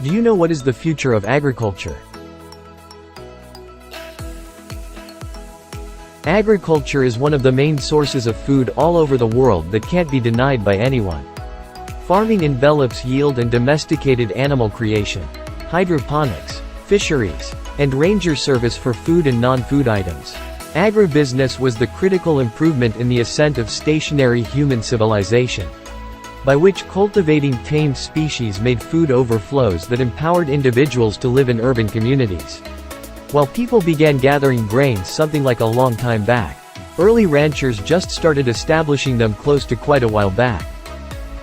Do you know what is the future of agriculture? Agriculture is one of the main sources of food all over the world that can't be denied by anyone. Farming envelops yield and domesticated animal creation, hydroponics, fisheries, and ranger service for food and non-food items. Agribusiness was the critical improvement in the ascent of stationary human civilization, by which cultivating tamed species made food overflows that empowered individuals to live in urban communities. While people began gathering grains something like a long time back, early ranchers just started establishing them close to quite a while back.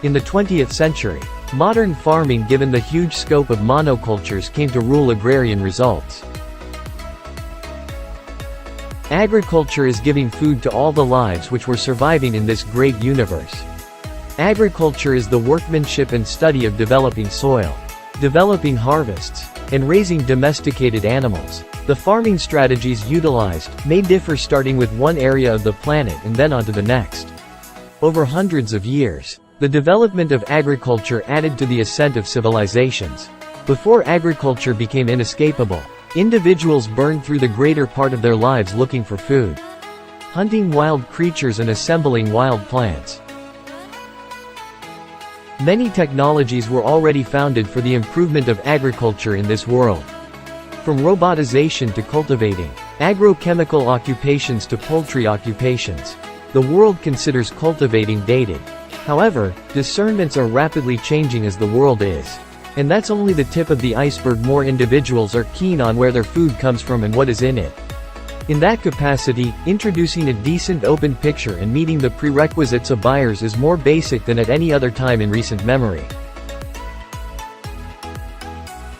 In the 20th century, modern farming, given the huge scope of monocultures, came to rule agrarian results. Agriculture is giving food to all the lives which were surviving in this great universe. Agriculture is the workmanship and study of developing soil, developing harvests, and raising domesticated animals. The farming strategies utilized may differ starting with one area of the planet and then onto the next. Over hundreds of years, the development of agriculture added to the ascent of civilizations. Before agriculture became inescapable, individuals burned through the greater part of their lives looking for food, hunting wild creatures and assembling wild plants. Many technologies were already founded for the improvement of agriculture in this world. From robotization to cultivating, agrochemical occupations to poultry occupations, the world considers cultivating dated. However, discernments are rapidly changing as the world is. And that's only the tip of the iceberg. More individuals are keen on where their food comes from and what is in it. In that capacity, introducing a decent open picture and meeting the prerequisites of buyers is more basic than at any other time in recent memory.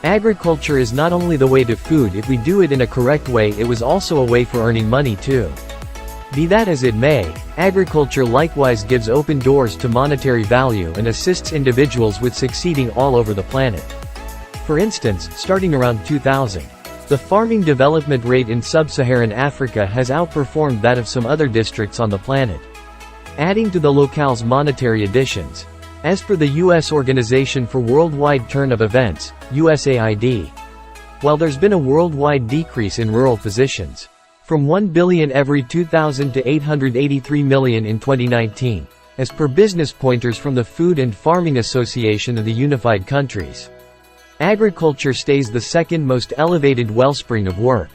Agriculture is not only the way to food if we do it in a correct way, it was also a way for earning money too. Be that as it may, agriculture likewise gives open doors to monetary value and assists individuals with succeeding all over the planet. For instance, starting around 2000, the farming development rate in sub-Saharan Africa has outperformed that of some other districts on the planet, adding to the locale's monetary additions. As per the U.S. Organization for Worldwide Turn of Events, USAID, while there's been a worldwide decrease in rural positions, from 1 billion every 2000 to 883 million in 2019, as per business pointers from the Food and Farming Association of the Unified Countries, agriculture stays the second most elevated wellspring of work.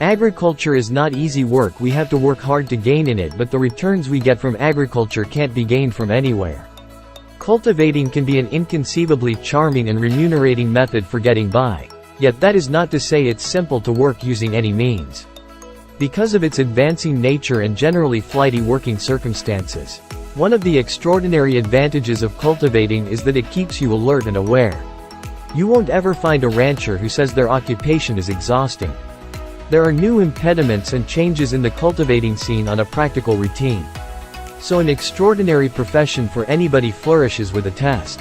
Agriculture is not easy work. We have to work hard to gain in it, but the returns we get from agriculture can't be gained from anywhere. Cultivating can be an inconceivably charming and remunerating method for getting by. Yet that is not to say it's simple to work using any means. Because of its advancing nature and generally flighty working circumstances, one of the extraordinary advantages of cultivating is that it keeps you alert and aware. You won't ever find a rancher who says their occupation is exhausting. There are new impediments and changes in the cultivating scene on a practical routine. So an extraordinary profession for anybody flourishes with a test.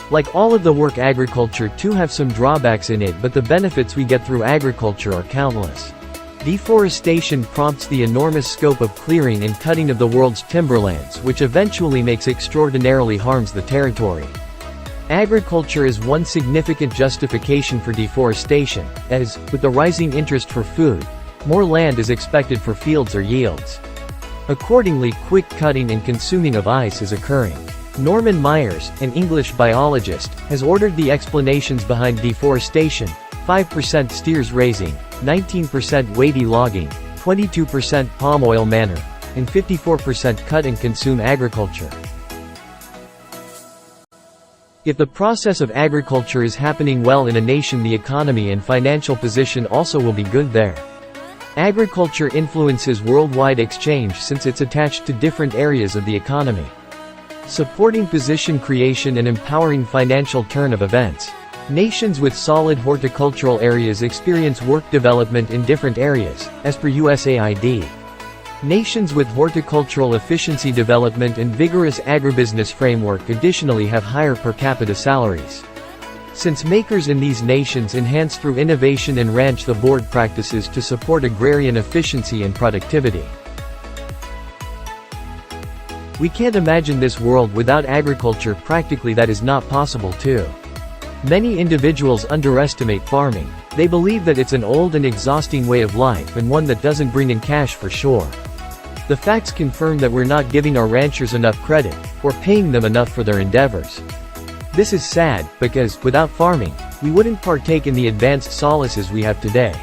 Like all of the work, agriculture too have some drawbacks in it, but the benefits we get through agriculture are countless. Deforestation prompts the enormous scope of clearing and cutting of the world's timberlands, which eventually makes extraordinarily harms the territory. Agriculture is one significant justification for deforestation, as, with the rising interest for food, more land is expected for fields or yields. Accordingly, quick cutting and consuming of ice is occurring. Norman Myers, an English biologist, has ordered the explanations behind deforestation: 5% steers raising, 19% weighty logging, 22% palm oil manure, and 54% cut and consume agriculture. If the process of agriculture is happening well in a nation, the economy and financial position also will be good there. Agriculture influences worldwide exchange since it's attached to different areas of the economy, supporting position creation and empowering financial turn of events. Nations with solid horticultural areas experience work development in different areas, as per USAID. Nations with horticultural efficiency development and vigorous agribusiness framework additionally have higher per capita salaries, since makers in these nations enhance through innovation and ranch the board practices to support agrarian efficiency and productivity. We can't imagine this world without agriculture. Practically that is not possible too. Many individuals underestimate farming. They believe that it's an old and exhausting way of life and one that doesn't bring in cash for sure. The facts confirm that we're not giving our ranchers enough credit, or paying them enough for their endeavors. This is sad, because, without farming, we wouldn't partake in the advanced solaces we have today.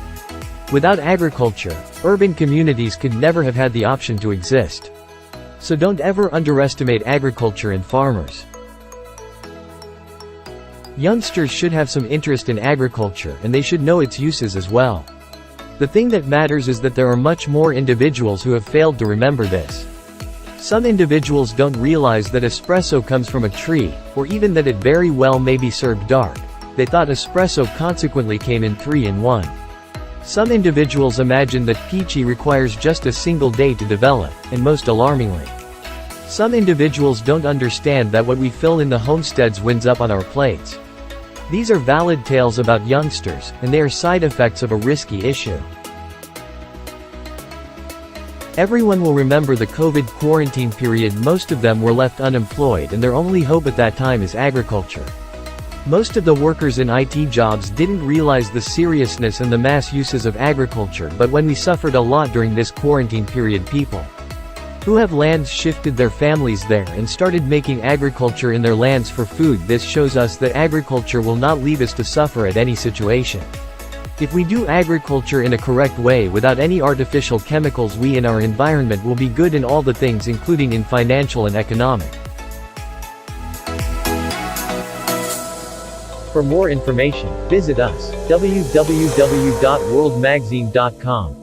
Without agriculture, urban communities could never have had the option to exist. So don't ever underestimate agriculture and farmers. Youngsters should have some interest in agriculture and they should know its uses as well. The thing that matters is that there are much more individuals who have failed to remember this. Some individuals don't realize that espresso comes from a tree, or even that it very well may be served dark. They thought espresso consequently came in 3 in 1. Some individuals imagine that peachy requires just a single day to develop, and most alarmingly, some individuals don't understand that what we fill in the homesteads winds up on our plates. These are valid tales about youngsters, and they are side effects of a risky issue. Everyone will remember the COVID quarantine period. Most of them were left unemployed and their only hope at that time is agriculture. Most of the workers in IT jobs didn't realize the seriousness and the mass uses of agriculture, but when we suffered a lot during this quarantine period, people who have lands shifted their families there and started making agriculture in their lands for food. This shows us that agriculture will not leave us to suffer at any situation. If we do agriculture in a correct way without any artificial chemicals, we in our environment will be good in all the things, including in financial and economic. For more information, visit us, www.worldmagazine.com.